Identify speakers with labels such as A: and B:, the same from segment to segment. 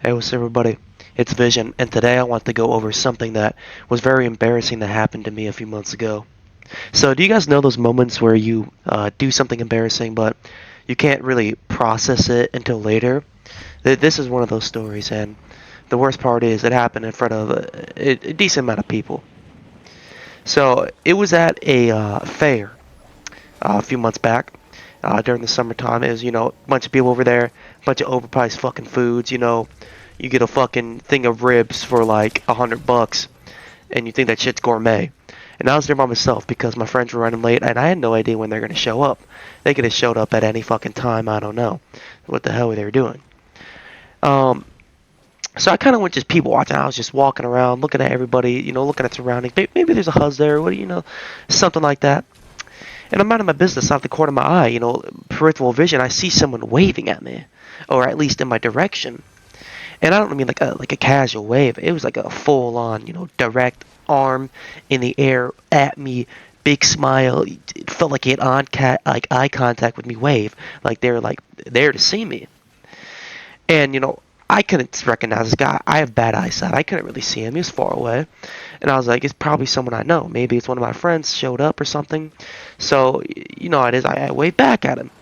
A: Hey, what's up, everybody? It's Vision, and today I want to go over something that was very embarrassing that happened to me a few months ago. So, do you guys know those moments where you do something embarrassing, but you can't really process it until later? This is one of those stories, and the worst part is it happened in front of a decent amount of people. So, it was at a fair a few months back during the summertime. It was, a bunch of people over there, a bunch of overpriced fucking foods. You get a fucking thing of ribs for like $100, and you think that shit's gourmet. And I was there by myself because my friends were running late, and I had no idea when they're gonna show up. They could have showed up at any fucking time. I don't know what the hell they were doing. Um, so I kind of went just people watching. I was just walking around, looking at everybody, looking at surroundings. Maybe there's a huzz there, what something like that. And I'm out of my business out the corner of my eye, peripheral vision. I see someone waving at me, or at least in my direction. And I don't mean like a casual wave. It was like a full on, direct arm in the air at me, big smile. It felt like he had like eye contact with me, wave like they were like there to see me. And I couldn't recognize this guy. I have bad eyesight. I couldn't really see him. He was far away. And I was like, it's probably someone I know. Maybe it's one of my friends showed up or something. So, how it is. I waved back at him.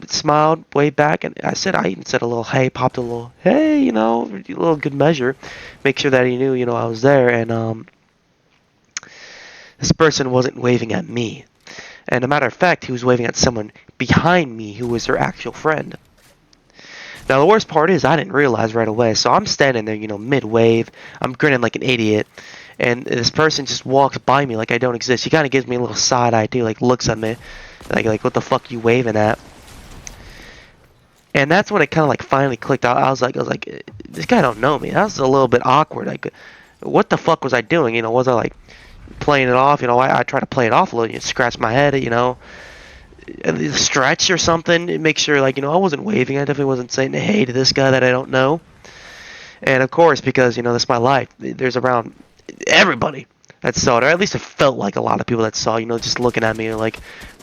A: Smiled, waved back, and I even said a little hey, popped a little hey, a little good measure, make sure that he knew, I was there, and this person wasn't waving at me, and a matter of fact, he was waving at someone behind me who was their actual friend. Now the worst part is I didn't realize right away, so I'm standing there, mid wave, I'm grinning like an idiot, and this person just walks by me like I don't exist. He kind of gives me a little side eye too, like looks at me, like what the fuck you waving at? And that's when it kind of like finally clicked out. I was like, this guy don't know me. That was a little bit awkward. Like, what the fuck was I doing? Was I like playing it off? I try to play it off a little. Scratch my head. Stretch or something. Make sure like I wasn't waving. I definitely wasn't saying hey to this guy that I don't know. And of course, because this is my life. There's around everybody that saw it, or at least it felt like a lot of people that saw. Just looking at me like,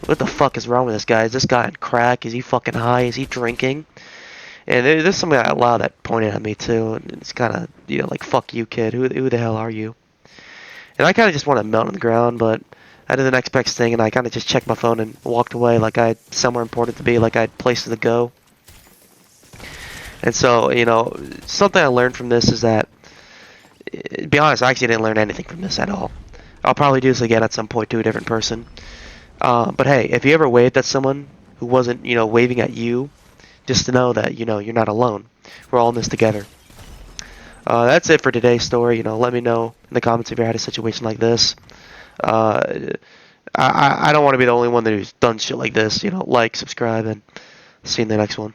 A: what the fuck is wrong with this guy? Is this guy on crack? Is he fucking high? Is he drinking? And there's somebody out loud that pointed at me too, and it's kind of like fuck you, kid. Who the hell are you? And I kind of just want to melt on the ground, but I did the next best thing, and I kind of just checked my phone and walked away like I had somewhere important to be, like I had places to go. And so something I learned from this is that, to be honest, I actually didn't learn anything from this at all. I'll probably do this again at some point to a different person. But hey, if you ever waved at someone who wasn't waving at you, just to know that you're not alone. We're all in this together. That's it for today's story. Let me know in the comments if you had a situation like this. Uh, I don't want to be the only one who's done shit like this. Like, subscribe, and see you in the next one.